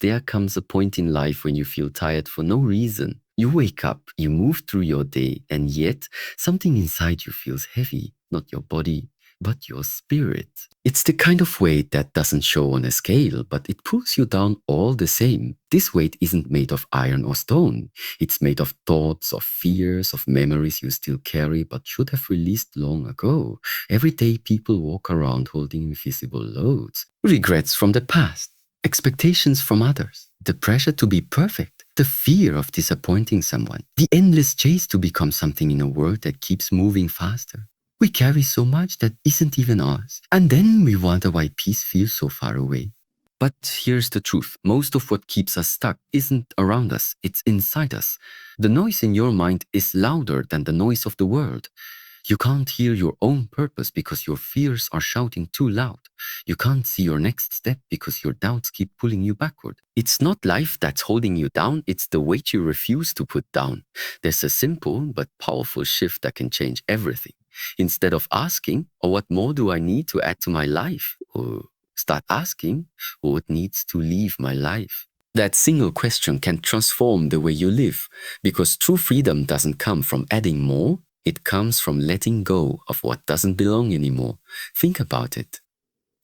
there comes a point in life when you feel tired for no reason. You wake up, you move through your day, and yet something inside you feels heavy, not your body, but your spirit. It's the kind of weight that doesn't show on a scale, but it pulls you down all the same. This weight isn't made of iron or stone. It's made of thoughts, of fears, of memories you still carry but should have released long ago. Every day people walk around holding invisible loads. Regrets from the past, expectations from others, the pressure to be perfect, the fear of disappointing someone, the endless chase to become something in a world that keeps moving faster. We carry so much that isn't even ours. And then we wonder why peace feels so far away. But here's the truth. Most of what keeps us stuck isn't around us, it's inside us. The noise in your mind is louder than the noise of the world. You can't hear your own purpose because your fears are shouting too loud. You can't see your next step because your doubts keep pulling you backward. It's not life that's holding you down, it's the weight you refuse to put down. There's a simple but powerful shift that can change everything. Instead of asking, what more do I need to add to my life? Or start asking, what needs to leave my life? That single question can transform the way you live, because true freedom doesn't come from adding more, it comes from letting go of what doesn't belong anymore. Think about it.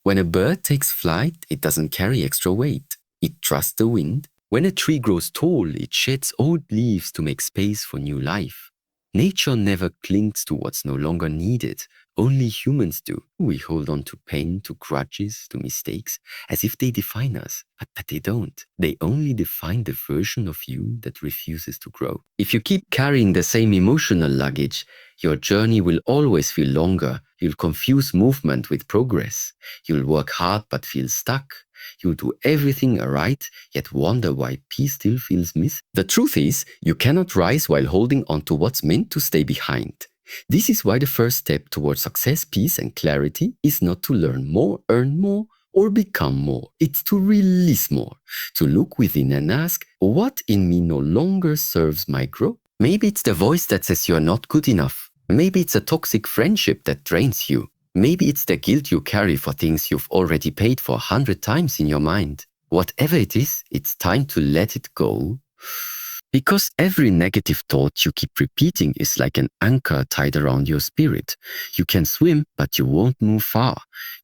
When a bird takes flight, it doesn't carry extra weight. It trusts the wind. When a tree grows tall, it sheds old leaves to make space for new life. Nature never clings to what's no longer needed. Only humans do. We hold on to pain, to grudges, to mistakes, as if they define us. But they don't. They only define the version of you that refuses to grow. If you keep carrying the same emotional luggage, your journey will always feel longer. You'll confuse movement with progress. You'll work hard but feel stuck. You'll do everything right, yet wonder why peace still feels missing. The truth is, you cannot rise while holding on to what's meant to stay behind. This is why the first step towards success, peace, and clarity is not to learn more, earn more, or become more. It's to release more, to look within and ask, what in me no longer serves my growth? Maybe it's the voice that says you're not good enough. Maybe it's a toxic friendship that drains you. Maybe it's the guilt you carry for things you've already paid for 100 times in your mind. Whatever it is, it's time to let it go. Because every negative thought you keep repeating is like an anchor tied around your spirit. You can swim, but you won't move far.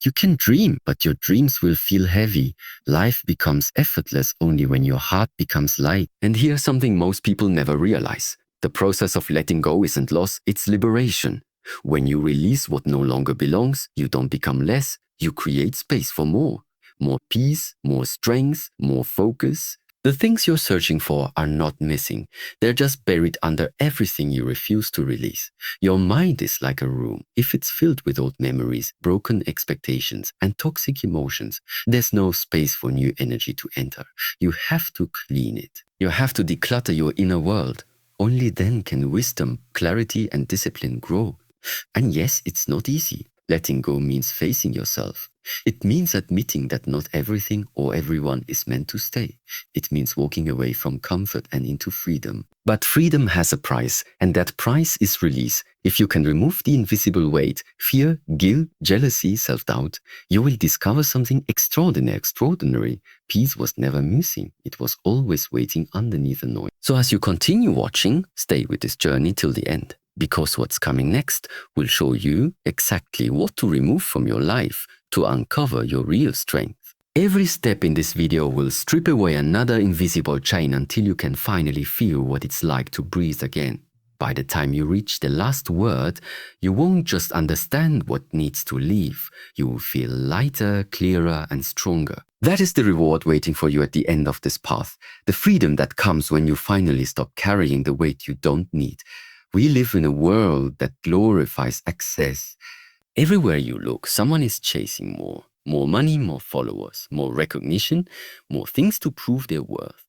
You can dream, but your dreams will feel heavy. Life becomes effortless only when your heart becomes light. And here's something most people never realize. The process of letting go isn't loss, it's liberation. When you release what no longer belongs, you don't become less, you create space for more. More peace, more strength, more focus. The things you're searching for are not missing. They're just buried under everything you refuse to release. Your mind is like a room. If it's filled with old memories, broken expectations, and toxic emotions, there's no space for new energy to enter. You have to clean it. You have to declutter your inner world. Only then can wisdom, clarity, and discipline grow. And yes, it's not easy. Letting go means facing yourself. It means admitting that not everything or everyone is meant to stay. It means walking away from comfort and into freedom. But freedom has a price, and that price is release. If you can remove the invisible weight, fear, guilt, jealousy, self-doubt, you will discover something extraordinary. Peace was never missing. It was always waiting underneath the noise. So as you continue watching, stay with this journey till the end. Because what's coming next will show you exactly what to remove from your life to uncover your real strength. Every step in this video will strip away another invisible chain until you can finally feel what it's like to breathe again. By the time you reach the last word, you won't just understand what needs to leave. You will feel lighter, clearer, and stronger. That is the reward waiting for you at the end of this path. The freedom that comes when you finally stop carrying the weight you don't need. We live in a world that glorifies excess. Everywhere you look, someone is chasing more. More money, more followers, more recognition, more things to prove their worth.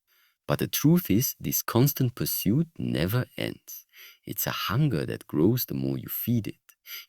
But the truth is, this constant pursuit never ends. It's a hunger that grows the more you feed it.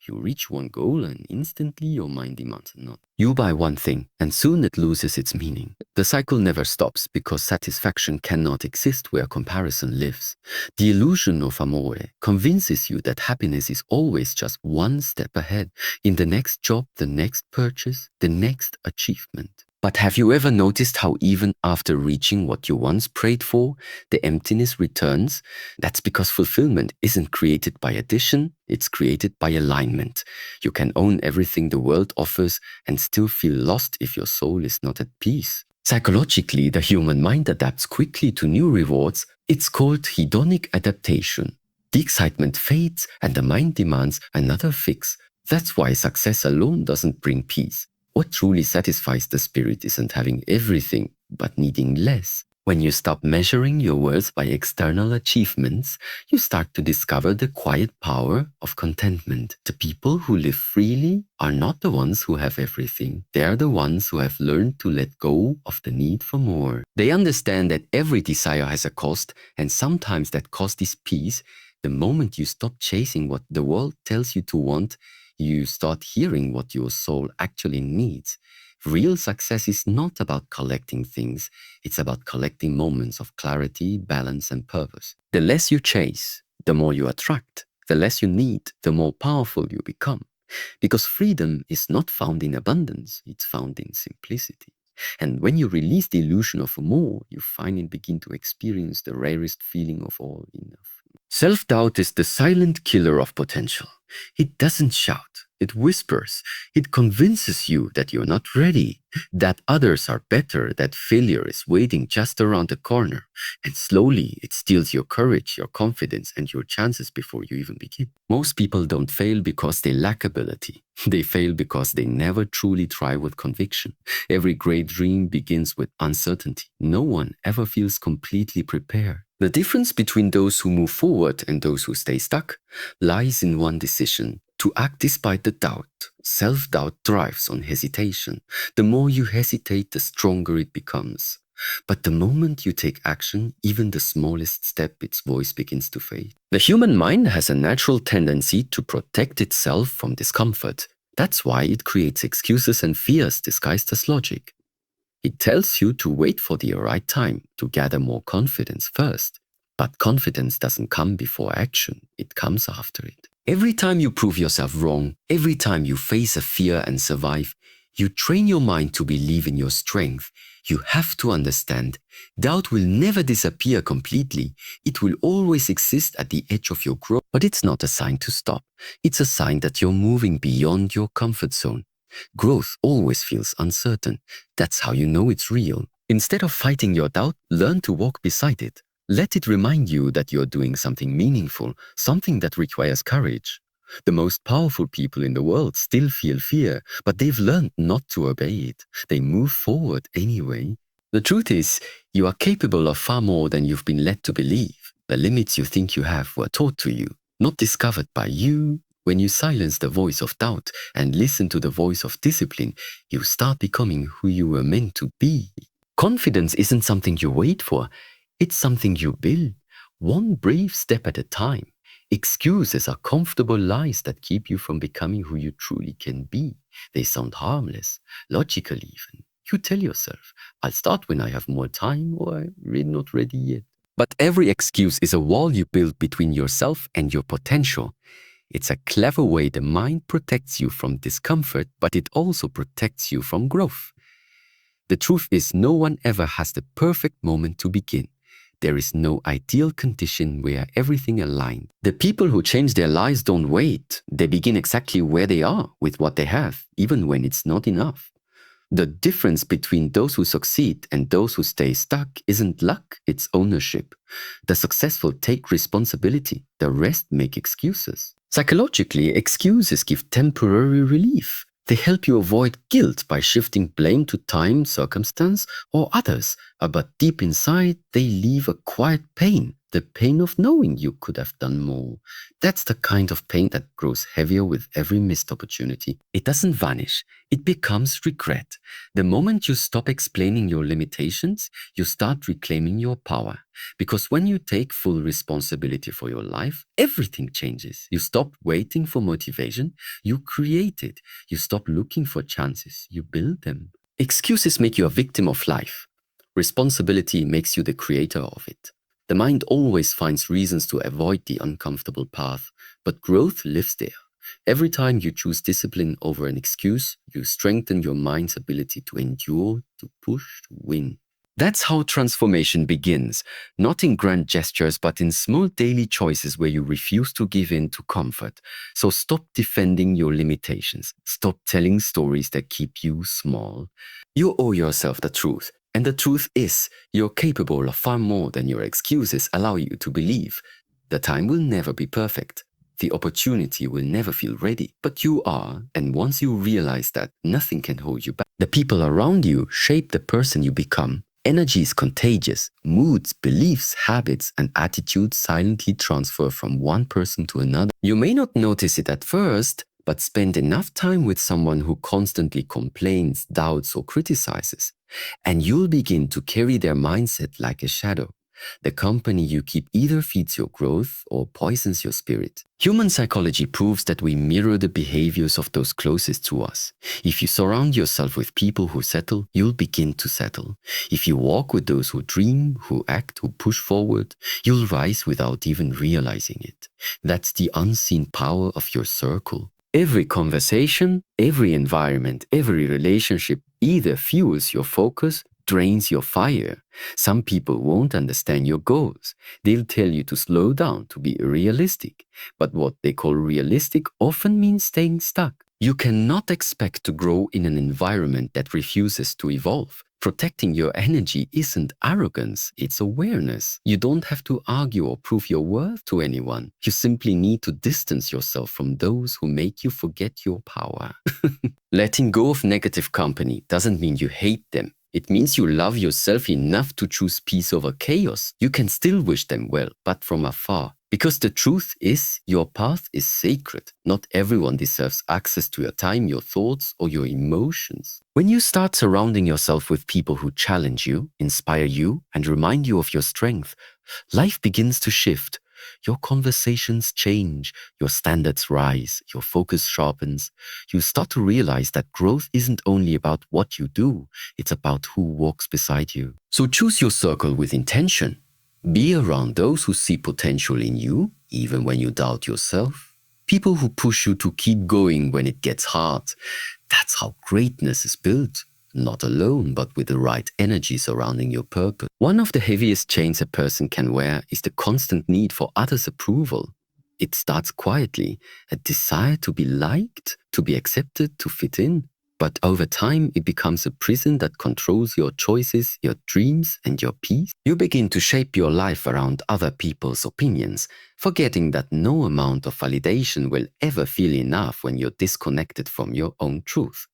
You reach one goal and instantly your mind demands another. You buy one thing and soon it loses its meaning. The cycle never stops because satisfaction cannot exist where comparison lives. The illusion of amore convinces you that happiness is always just one step ahead, in the next job, the next purchase, the next achievement. But have you ever noticed how even after reaching what you once prayed for, the emptiness returns? That's because fulfillment isn't created by addition, it's created by alignment. You can own everything the world offers and still feel lost if your soul is not at peace. Psychologically, the human mind adapts quickly to new rewards. It's called hedonic adaptation. The excitement fades and the mind demands another fix. That's why success alone doesn't bring peace. What truly satisfies the spirit isn't having everything, but needing less. When you stop measuring your worth by external achievements, you start to discover the quiet power of contentment. The people who live freely are not the ones who have everything. They are the ones who have learned to let go of the need for more. They understand that every desire has a cost, and sometimes that cost is peace. The moment you stop chasing what the world tells you to want, you start hearing what your soul actually needs. Real success is not about collecting things. It's about collecting moments of clarity, balance, and purpose. The less you chase, the more you attract. The less you need, the more powerful you become. Because freedom is not found in abundance, it's found in simplicity. And when you release the illusion of more, you finally begin to experience the rarest feeling of all, enough. Self-doubt is the silent killer of potential. It doesn't shout, it whispers. It convinces you that you're not ready, that others are better, that failure is waiting just around the corner. And slowly, it steals your courage, your confidence, and your chances before you even begin. Most people don't fail because they lack ability. They fail because they never truly try with conviction. Every great dream begins with uncertainty. No one ever feels completely prepared. The difference between those who move forward and those who stay stuck lies in one decision: to act despite the doubt. Self-doubt thrives on hesitation. The more you hesitate, the stronger it becomes. But the moment you take action, even the smallest step, its voice begins to fade. The human mind has a natural tendency to protect itself from discomfort. That's why it creates excuses and fears disguised as logic. It tells you to wait for the right time, to gather more confidence first. But confidence doesn't come before action, it comes after it. Every time you prove yourself wrong, every time you face a fear and survive, you train your mind to believe in your strength. You have to understand, doubt will never disappear completely. It will always exist at the edge of your growth. But it's not a sign to stop. It's a sign that you're moving beyond your comfort zone. Growth always feels uncertain. That's how you know it's real. Instead of fighting your doubt, learn to walk beside it. Let it remind you that you're doing something meaningful, something that requires courage. The most powerful people in the world still feel fear, but they've learned not to obey it. They move forward anyway. The truth is, you are capable of far more than you've been led to believe. The limits you think you have were taught to you, not discovered by you. When you silence the voice of doubt and listen to the voice of discipline, you start becoming who you were meant to be. Confidence isn't something you wait for. It's something you build, one brave step at a time. Excuses are comfortable lies that keep you from becoming who you truly can be. They sound harmless, logical even. You tell yourself, I'll start when I have more time, or I'm really not ready yet. But every excuse is a wall you build between yourself and your potential. It's a clever way the mind protects you from discomfort, but it also protects you from growth. The truth is, no one ever has the perfect moment to begin. There is no ideal condition where everything aligns. The people who change their lives don't wait. They begin exactly where they are with what they have, even when it's not enough. The difference between those who succeed and those who stay stuck isn't luck, it's ownership. The successful take responsibility, the rest make excuses. Psychologically, excuses give temporary relief. They help you avoid guilt by shifting blame to time, circumstance, or others. But deep inside, they leave a quiet pain, the pain of knowing you could have done more. That's the kind of pain that grows heavier with every missed opportunity. It doesn't vanish, it becomes regret. The moment you stop explaining your limitations, you start reclaiming your power. Because when you take full responsibility for your life, everything changes. You stop waiting for motivation, you create it. You stop looking for chances, you build them. Excuses make you a victim of life. Responsibility makes you the creator of it. The mind always finds reasons to avoid the uncomfortable path, but growth lives there. Every time you choose discipline over an excuse, you strengthen your mind's ability to endure, to push, to win. That's how transformation begins, not in grand gestures, but in small daily choices where you refuse to give in to comfort. So stop defending your limitations. Stop telling stories that keep you small. You owe yourself the truth. And the truth is, you're capable of far more than your excuses allow you to believe. The time will never be perfect. The opportunity will never feel ready, but you are, and once you realize that, nothing can hold you back. The people around you shape the person you become. Energy is contagious. Moods, beliefs, habits, and attitudes silently transfer from one person to another. You may not notice it at first, but spend enough time with someone who constantly complains, doubts, or criticizes, and you'll begin to carry their mindset like a shadow. The company you keep either feeds your growth or poisons your spirit. Human psychology proves that we mirror the behaviors of those closest to us. If you surround yourself with people who settle, you'll begin to settle. If you walk with those who dream, who act, who push forward, you'll rise without even realizing it. That's the unseen power of your circle. Every conversation, every environment, every relationship either fuels your focus, drains your fire. Some people won't understand your goals. They'll tell you to slow down, to be realistic. But what they call realistic often means staying stuck. You cannot expect to grow in an environment that refuses to evolve. Protecting your energy isn't arrogance, it's awareness. You don't have to argue or prove your worth to anyone. You simply need to distance yourself from those who make you forget your power. Letting go of negative company doesn't mean you hate them. It means you love yourself enough to choose peace over chaos. You can still wish them well, but from afar. Because the truth is, your path is sacred. Not everyone deserves access to your time, your thoughts, or your emotions. When you start surrounding yourself with people who challenge you, inspire you, and remind you of your strength, life begins to shift. Your conversations change, your standards rise, your focus sharpens. You start to realize that growth isn't only about what you do, it's about who walks beside you. So choose your circle with intention. Be around those who see potential in you, even when you doubt yourself. People who push you to keep going when it gets hard. That's how greatness is built. Not alone, but with the right energy surrounding your purpose. One of the heaviest chains a person can wear is the constant need for others' approval. It starts quietly, a desire to be liked, to be accepted, to fit in. But over time, it becomes a prison that controls your choices, your dreams, and your peace. You begin to shape your life around other people's opinions, forgetting that no amount of validation will ever feel enough when you're disconnected from your own truth.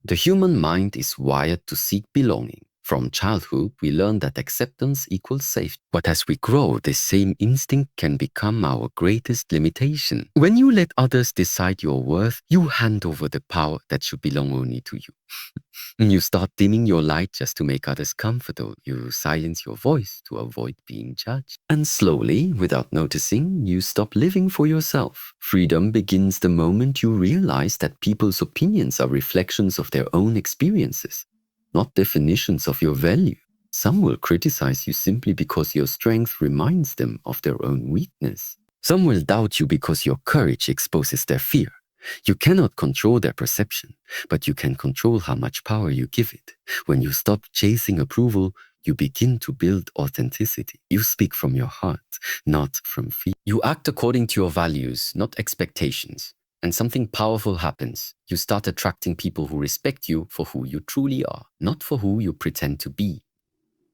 The human mind is wired to seek belonging. From childhood, we learn that acceptance equals safety. But as we grow, this same instinct can become our greatest limitation. When you let others decide your worth, you hand over the power that should belong only to you. You start dimming your light just to make others comfortable. You silence your voice to avoid being judged. And slowly, without noticing, you stop living for yourself. Freedom begins the moment you realize that people's opinions are reflections of their own experiences, not definitions of your value. Some will criticize you simply because your strength reminds them of their own weakness. Some will doubt you because your courage exposes their fear. You cannot control their perception, but you can control how much power you give it. When you stop chasing approval, you begin to build authenticity. You speak from your heart, not from fear. You act according to your values, not expectations. And something powerful happens. You start attracting people who respect you for who you truly are, not for who you pretend to be.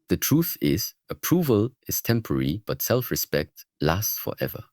The truth is, approval is temporary, but self-respect lasts forever.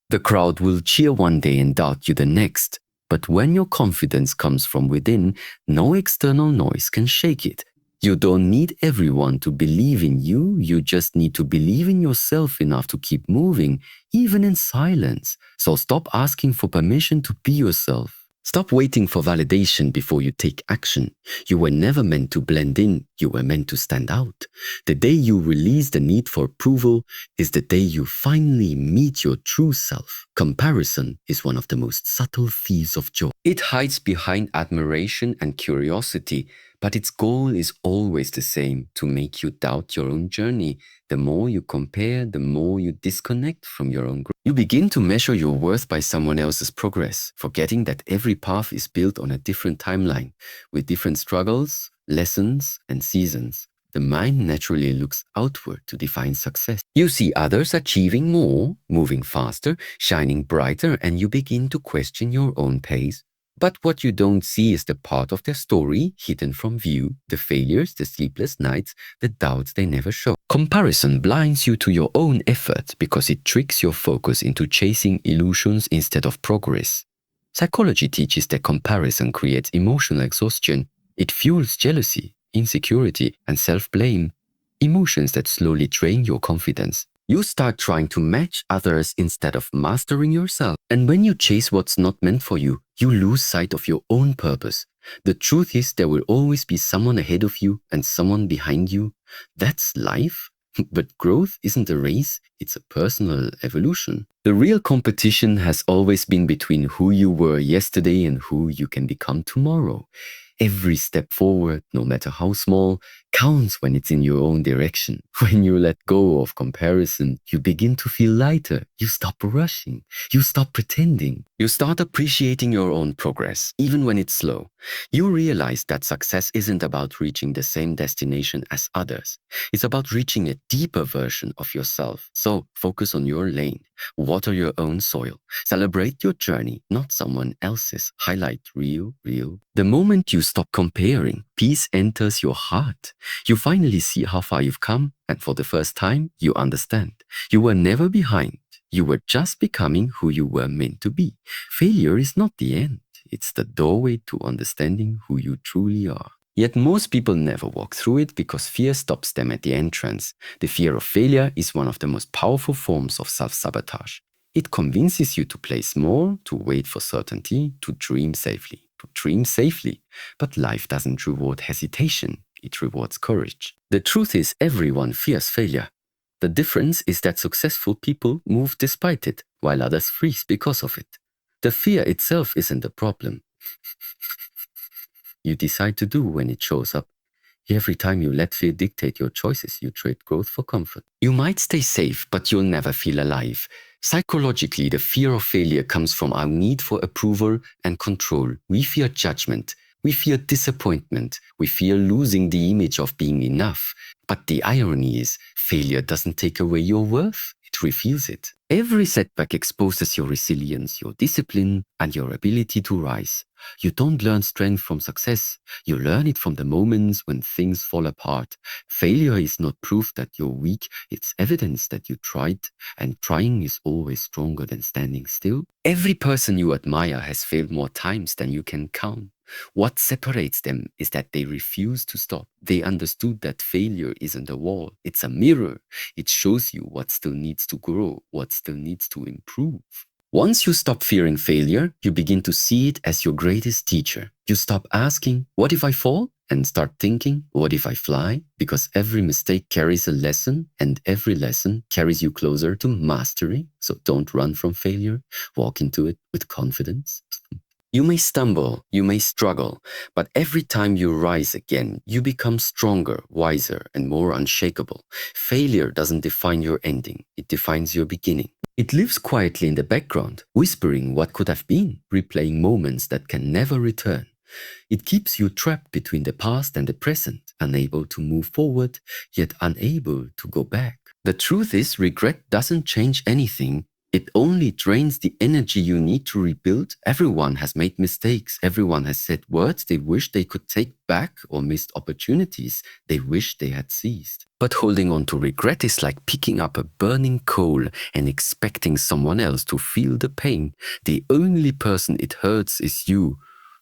The crowd will cheer one day and doubt you the next. But when your confidence comes from within, no external noise can shake it. You don't need everyone to believe in you, you just need to believe in yourself enough to keep moving, even in silence. So stop asking for permission to be yourself. Stop waiting for validation before you take action. You were never meant to blend in, you were meant to stand out. The day you release the need for approval is the day you finally meet your true self. Comparison is one of the most subtle thieves of joy. It hides behind admiration and curiosity, but its goal is always the same: to make you doubt your own journey. The more you compare, the more you disconnect from your own growth. You begin to measure your worth by someone else's progress, forgetting that every path is built on a different timeline, with different struggles, lessons, and seasons. The mind naturally looks outward to define success. You see others achieving more, moving faster, shining brighter, and you begin to question your own pace. But what you don't see is the part of their story hidden from view, the failures, the sleepless nights, the doubts they never show. Comparison blinds you to your own effort because it tricks your focus into chasing illusions instead of progress. Psychology teaches that comparison creates emotional exhaustion. It fuels jealousy, insecurity, and self-blame, emotions that slowly drain your confidence. You start trying to match others instead of mastering yourself. And when you chase what's not meant for you, you lose sight of your own purpose. The truth is, there will always be someone ahead of you and someone behind you. That's life. But growth isn't a race, it's a personal evolution. The real competition has always been between who you were yesterday and who you can become tomorrow. Every step forward, no matter how small, counts when it's in your own direction. When you let go of comparison, you begin to feel lighter. You stop rushing. You stop pretending. You start appreciating your own progress, even when it's slow. You realize that success isn't about reaching the same destination as others. It's about reaching a deeper version of yourself. So focus on your lane. Water your own soil. Celebrate your journey, not someone else's. Highlight real. The moment you stop comparing, peace enters your heart. You finally see how far you've come, and for the first time, you understand. You were never behind. You were just becoming who you were meant to be. Failure is not the end. It's the doorway to understanding who you truly are. Yet most people never walk through it because fear stops them at the entrance. The fear of failure is one of the most powerful forms of self-sabotage. It convinces you to play small, to wait for certainty, to dream safely. But life doesn't reward hesitation, it rewards courage. The truth is, everyone fears failure. The difference is that successful people move despite it, while others freeze because of it. The fear itself isn't the problem. You decide to do when it shows up. Every time you let fear dictate your choices, you trade growth for comfort. You might stay safe, but you'll never feel alive. Psychologically, the fear of failure comes from our need for approval and control. We fear judgment. We fear disappointment. We fear losing the image of being enough. But the irony is, failure doesn't take away your worth. It reveals it. Every setback exposes your resilience, your discipline, and your ability to rise. You don't learn strength from success. You learn it from the moments when things fall apart. Failure is not proof that you're weak. It's evidence that you tried, and trying is always stronger than standing still. Every person you admire has failed more times than you can count. What separates them is that they refuse to stop. They understood that failure isn't a wall, it's a mirror. It shows you what still needs to grow, what still needs to improve. Once you stop fearing failure, you begin to see it as your greatest teacher. You stop asking, what if I fall? And start thinking, what if I fly? Because every mistake carries a lesson, and every lesson carries you closer to mastery. So don't run from failure. Walk into it with confidence. You may stumble, you may struggle, but every time you rise again, you become stronger, wiser, and more unshakable. Failure doesn't define your ending, it defines your beginning. It lives quietly in the background, whispering what could have been, replaying moments that can never return. It keeps you trapped between the past and the present, unable to move forward, yet unable to go back. The truth is, regret doesn't change anything. It only drains the energy you need to rebuild. Everyone has made mistakes. Everyone has said words they wish they could take back or missed opportunities they wish they had seized. But holding on to regret is like picking up a burning coal and expecting someone else to feel the pain. The only person it hurts is you.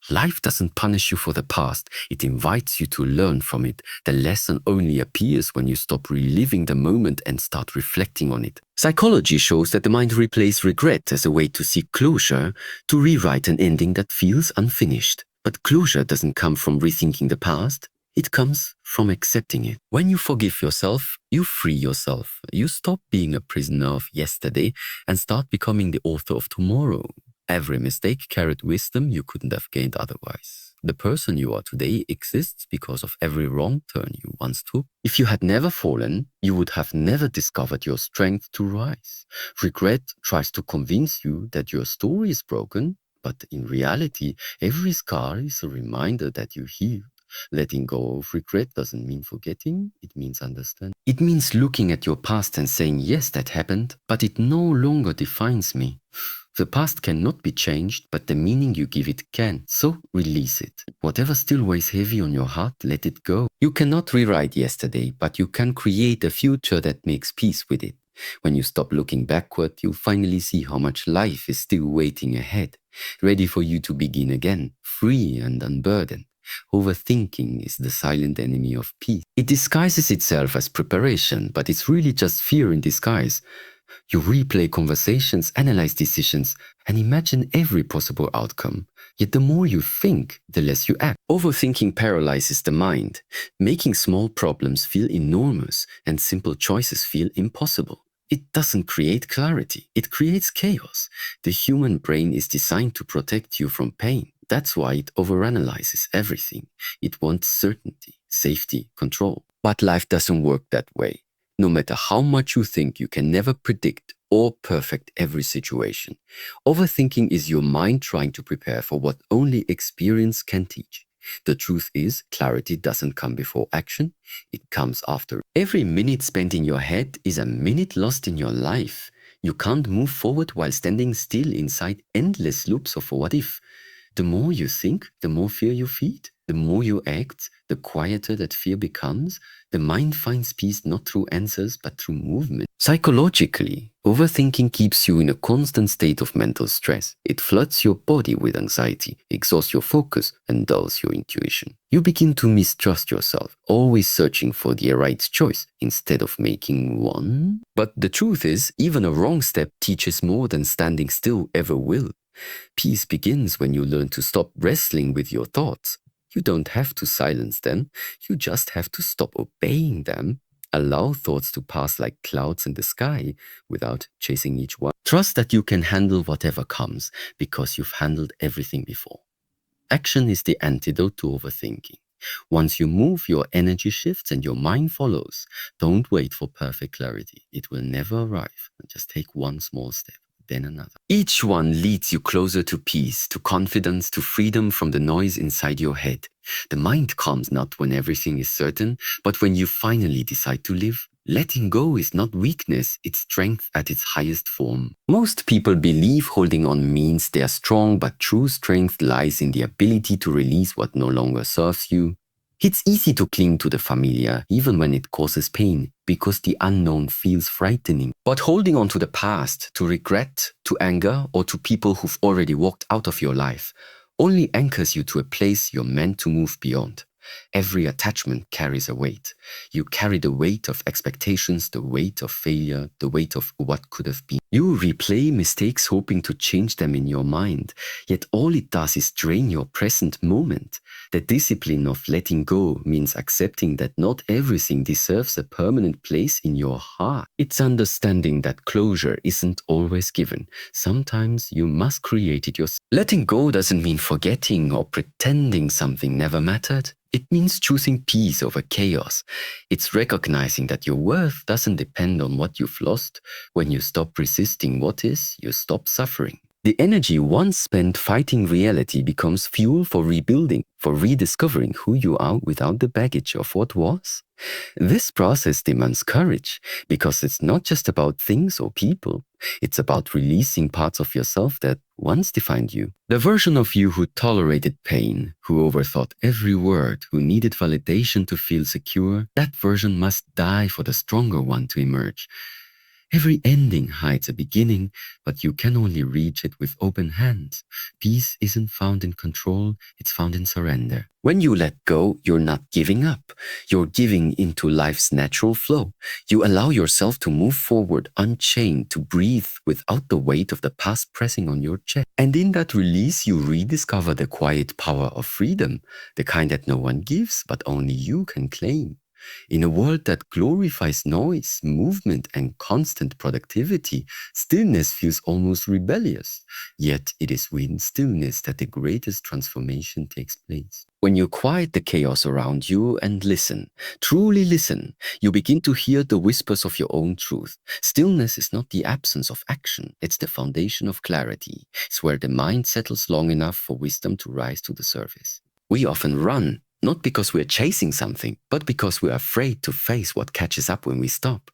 Life doesn't punish you for the past, it invites you to learn from it. The lesson only appears when you stop reliving the moment and start reflecting on it. Psychology shows that the mind replays regret as a way to seek closure, to rewrite an ending that feels unfinished. But closure doesn't come from rethinking the past, It comes from accepting it. When you forgive yourself, you free yourself. You stop being a prisoner of yesterday and start becoming the author of tomorrow. Every mistake carried wisdom you couldn't have gained otherwise. The person you are today exists because of every wrong turn you once took. If you had never fallen, you would have never discovered your strength to rise. Regret tries to convince you that your story is broken, but in reality, every scar is a reminder that you healed. Letting go of regret doesn't mean forgetting, it means understanding. It means looking at your past and saying, yes, that happened, but it no longer defines me. The past cannot be changed, but the meaning you give it can. So release it. Whatever still weighs heavy on your heart, let it go. You cannot rewrite yesterday, but you can create a future that makes peace with it. When you stop looking backward, you finally see how much life is still waiting ahead, ready for you to begin again, free and unburdened. Overthinking is the silent enemy of peace. It disguises itself as preparation, but it's really just fear in disguise. You replay conversations, analyze decisions, and imagine every possible outcome. Yet the more you think, the less you act. Overthinking paralyzes the mind, making small problems feel enormous and simple choices feel impossible. It doesn't create clarity, it creates chaos. The human brain is designed to protect you from pain. That's why it overanalyzes everything. It wants certainty, safety, control. But life doesn't work that way. No matter how much you think, you can never predict or perfect every situation. Overthinking is your mind trying to prepare for what only experience can teach. The truth is, clarity doesn't come before action, it comes after. Every minute spent in your head is a minute lost in your life. You can't move forward while standing still inside endless loops of what if. The more you think, the more fear you feed. The more you act, the quieter that fear becomes. The mind finds peace not through answers, but through movement. Psychologically, overthinking keeps you in a constant state of mental stress. It floods your body with anxiety, exhausts your focus, and dulls your intuition. You begin to mistrust yourself, always searching for the right choice instead of making one. But the truth is, even a wrong step teaches more than standing still ever will. Peace begins when you learn to stop wrestling with your thoughts. You don't have to silence them, you just have to stop obeying them. Allow thoughts to pass like clouds in the sky without chasing each one. Trust that you can handle whatever comes because you've handled everything before. Action is the antidote to overthinking. Once you move, your energy shifts and your mind follows. Don't wait for perfect clarity. It will never arrive. Just take one small step, then another. Each one leads you closer to peace, to confidence, to freedom from the noise inside your head. The mind calms not when everything is certain, but when you finally decide to live. Letting go is not weakness, it's strength at its highest form. Most people believe holding on means they are strong, but true strength lies in the ability to release what no longer serves you. It's easy to cling to the familiar, even when it causes pain, because the unknown feels frightening. But holding on to the past, to regret, to anger, or to people who've already walked out of your life, only anchors you to a place you're meant to move beyond. Every attachment carries a weight. You carry the weight of expectations, the weight of failure, the weight of what could have been. You replay mistakes hoping to change them in your mind, yet all it does is drain your present moment. The discipline of letting go means accepting that not everything deserves a permanent place in your heart. It's understanding that closure isn't always given. Sometimes you must create it yourself. Letting go doesn't mean forgetting or pretending something never mattered. It means choosing peace over chaos. It's recognizing that your worth doesn't depend on what you've lost. When you stop resisting what is, you stop suffering. The energy once spent fighting reality becomes fuel for rebuilding, for rediscovering who you are without the baggage of what was. This process demands courage because it's not just about things or people. It's about releasing parts of yourself that once defined you. The version of you who tolerated pain, who overthought every word, who needed validation to feel secure, that version must die for the stronger one to emerge. Every ending hides a beginning, but you can only reach it with open hands. Peace isn't found in control, it's found in surrender. When you let go, you're not giving up. You're giving into life's natural flow. You allow yourself to move forward unchained, to breathe without the weight of the past pressing on your chest. And in that release, you rediscover the quiet power of freedom, the kind that no one gives, but only you can claim. In a world that glorifies noise, movement, and constant productivity, stillness feels almost rebellious. Yet it is within stillness that the greatest transformation takes place. When you quiet the chaos around you and listen, truly listen, you begin to hear the whispers of your own truth. Stillness is not the absence of action, it's the foundation of clarity. It's where the mind settles long enough for wisdom to rise to the surface. We often run, not because we're chasing something, but because we're afraid to face what catches up when we stop.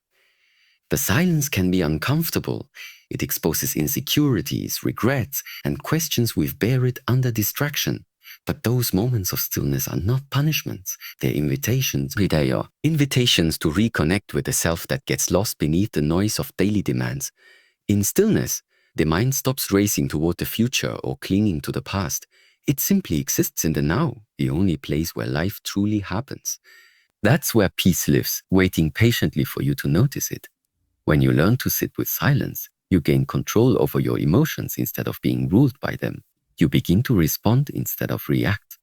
The silence can be uncomfortable. It exposes insecurities, regrets, and questions we've buried under distraction. But those moments of stillness are not punishments. They're invitations. They are invitations to reconnect with the self that gets lost beneath the noise of daily demands. In stillness, the mind stops racing toward the future or clinging to the past. It simply exists in the now, the only place where life truly happens. That's where peace lives, waiting patiently for you to notice it. When you learn to sit with silence, you gain control over your emotions instead of being ruled by them. You begin to respond instead of react.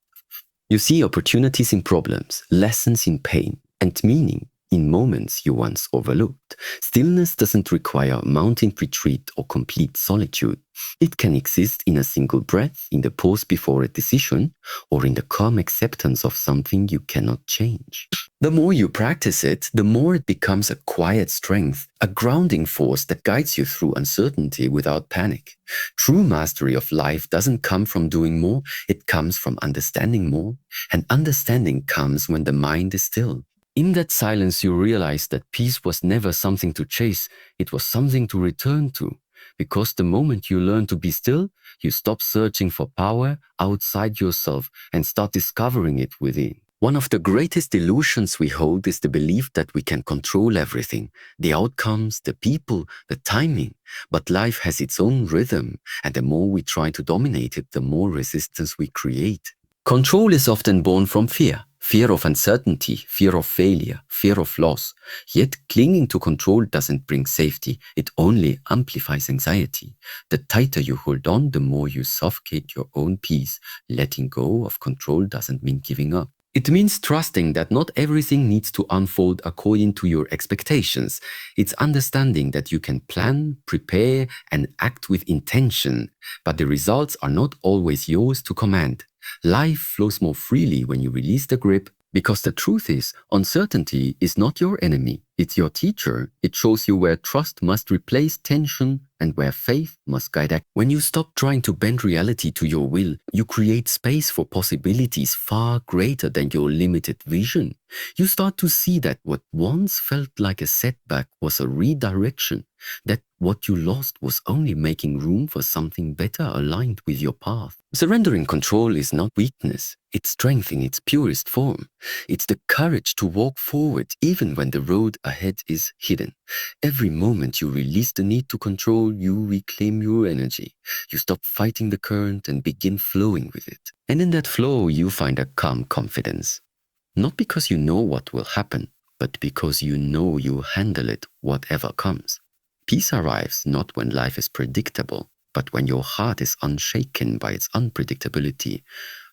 You see opportunities in problems, lessons in pain, and meaning in moments you once overlooked. Stillness doesn't require mountain retreat or complete solitude. It can exist in a single breath, in the pause before a decision, or in the calm acceptance of something you cannot change. The more you practice it, the more it becomes a quiet strength, a grounding force that guides you through uncertainty without panic. True mastery of life doesn't come from doing more, it comes from understanding more. And understanding comes when the mind is still. In that silence, you realize that peace was never something to chase, it was something to return to. Because the moment you learn to be still, you stop searching for power outside yourself and start discovering it within. One of the greatest illusions we hold is the belief that we can control everything, the outcomes, the people, the timing. But life has its own rhythm, and the more we try to dominate it, the more resistance we create. Control is often born from fear. Fear of uncertainty, fear of failure, fear of loss. Yet clinging to control doesn't bring safety, it only amplifies anxiety. The tighter you hold on, the more you suffocate your own peace. Letting go of control doesn't mean giving up. It means trusting that not everything needs to unfold according to your expectations. It's understanding that you can plan, prepare, and act with intention, but the results are not always yours to command. Life flows more freely when you release the grip, because the truth is, uncertainty is not your enemy, it's your teacher. It shows you where trust must replace tension and where faith must guide action. When you stop trying to bend reality to your will, you create space for possibilities far greater than your limited vision. You start to see that what once felt like a setback was a redirection, that what you lost was only making room for something better aligned with your path. Surrendering control is not weakness, it's strength in its purest form. It's the courage to walk forward even when the road ahead is hidden. Every moment you release the need to control, you reclaim your energy. You stop fighting the current and begin flowing with it. And in that flow, you find a calm confidence. Not because you know what will happen, but because you know you'll handle it whatever comes. Peace arrives not when life is predictable, but when your heart is unshaken by its unpredictability.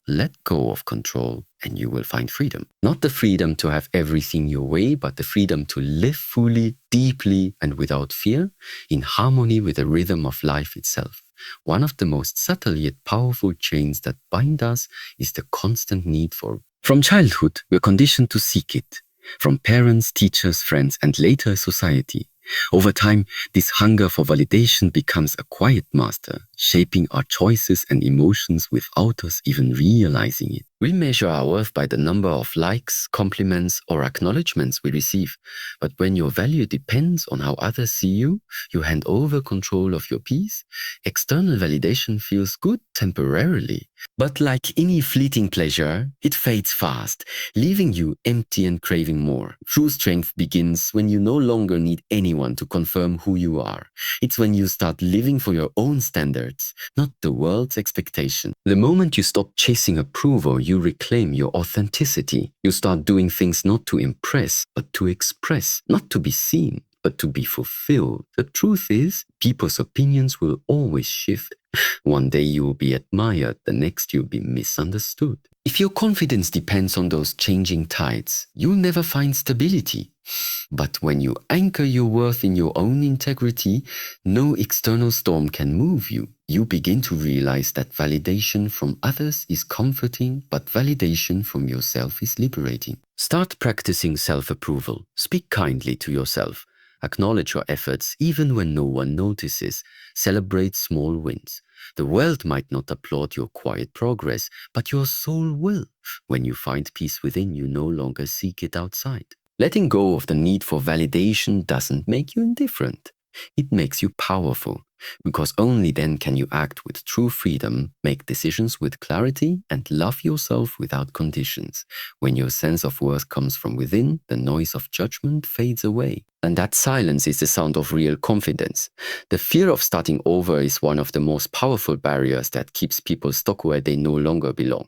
Let go of control and you will find freedom. Not the freedom to have everything your way, but the freedom to live fully, deeply, and without fear, in harmony with the rhythm of life itself. One of the most subtle yet powerful chains that bind us is the constant need for. From childhood, we're conditioned to seek it. From parents, teachers, friends, and later society. Over time, this hunger for validation becomes a quiet master, shaping our choices and emotions without us even realizing it. We measure our worth by the number of likes, compliments, or acknowledgements we receive. But when your value depends on how others see you, you hand over control of your peace. External validation feels good temporarily. But like any fleeting pleasure, it fades fast, leaving you empty and craving more. True strength begins when you no longer need anyone to confirm who you are. It's when you start living for your own standards, not the world's expectation. The moment you stop chasing approval, you reclaim your authenticity. You start doing things not to impress, but to express, not to be seen, but to be fulfilled. The truth is, people's opinions will always shift. One day you will be admired, the next you'll be misunderstood. If your confidence depends on those changing tides, you'll never find stability. But when you anchor your worth in your own integrity, no external storm can move you. You begin to realize that validation from others is comforting, but validation from yourself is liberating. Start practicing self-approval. Speak kindly to yourself. Acknowledge your efforts even when no one notices. Celebrate small wins. The world might not applaud your quiet progress, but your soul will. When you find peace within, you no longer seek it outside. Letting go of the need for validation doesn't make you indifferent. It makes you powerful, because only then can you act with true freedom, make decisions with clarity, and love yourself without conditions. When your sense of worth comes from within, the noise of judgment fades away. And that silence is the sound of real confidence. The fear of starting over is one of the most powerful barriers that keeps people stuck where they no longer belong.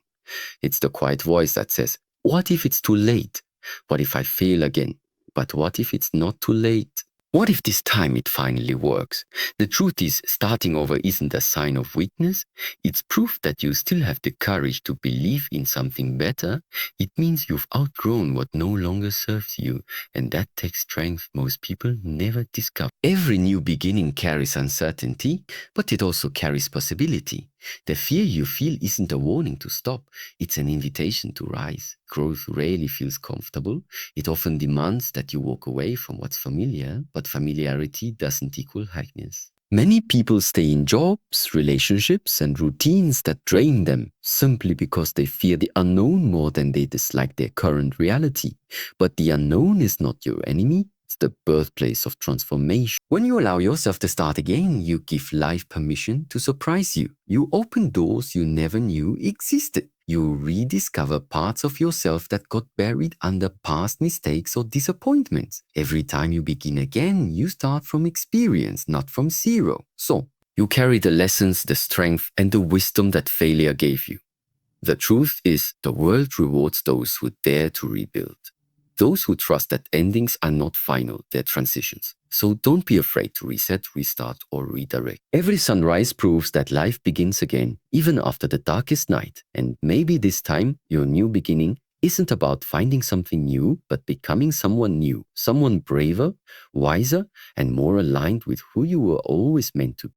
It's the quiet voice that says, "What if it's too late? What if I fail again? But what if it's not too late? What if this time it finally works?" The truth is, starting over isn't a sign of weakness. It's proof that you still have the courage to believe in something better. It means you've outgrown what no longer serves you, and that takes strength most people never discover. Every new beginning carries uncertainty, but it also carries possibility. The fear you feel isn't a warning to stop. It's an invitation to rise. Growth rarely feels comfortable. It often demands that you walk away from what's familiar, but familiarity doesn't equal happiness. Many people stay in jobs, relationships, and routines that drain them simply because they fear the unknown more than they dislike their current reality. But the unknown is not your enemy. It's the birthplace of transformation. When you allow yourself to start again, you give life permission to surprise you. You open doors you never knew existed. You rediscover parts of yourself that got buried under past mistakes or disappointments. Every time you begin again, you start from experience, not from zero. So, you carry the lessons, the strength, and the wisdom that failure gave you. The truth is, the world rewards those who dare to rebuild. Those who trust that endings are not final, they're transitions. So don't be afraid to reset, restart, or redirect. Every sunrise proves that life begins again, even after the darkest night. And maybe this time, your new beginning isn't about finding something new, but becoming someone new, someone braver, wiser, and more aligned with who you were always meant to be.